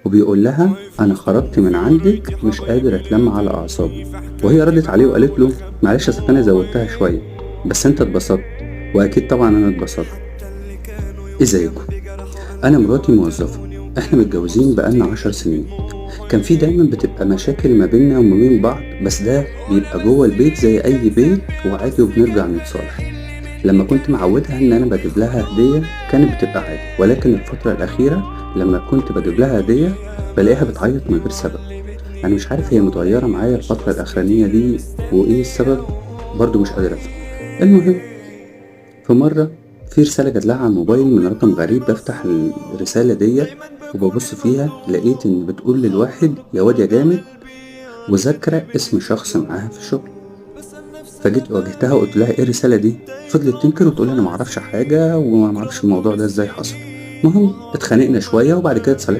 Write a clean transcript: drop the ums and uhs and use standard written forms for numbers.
وبيقول لها أنا خرجت من عندك مش قادر أتلم على أعصابي، وهي ردت عليه وقالت له معلش أصل أنا زودتها شوية بس أنت اتبسطت، وأكيد طبعا أنا اتبسطت. ازيكم؟ أنا مراتي موظفة، إحنا متجوزين بقالنا 10 سنين. كان في دايما بتبقى مشاكل ما بيننا وما بين بعض، بس ده بيبقى جوه البيت زي أي بيت وعادي وبنرجع نتصالح. لما كنت معودها إن أنا بجيب لها هدية كانت بتبقى عادي، ولكن الفترة الأخيرة لما كنت بجيب لها هدية بلاقيها بتعيط من غير سبب. أنا مش عارف هي متغيرة معايا الفترة الأخرانية دي وإيه السبب، برضو مش قادر أفهم. المهم، في مرة في رسالة جات لها على الموبايل من رقم غريب، بفتح الرسالة ديت وببص فيها لقيت إن بتقول للواحد يا واد يا جامد، وذاكرة اسم شخص معاها في الشغل. فجيت واجهتها وقلت لها ايه الرسالة دي؟ فضلت تنكر وتقول انا معرفش حاجة وما معرفش الموضوع ده ازاي حصل. المهم اتخانقنا شوية وبعد كده اتصالحنا.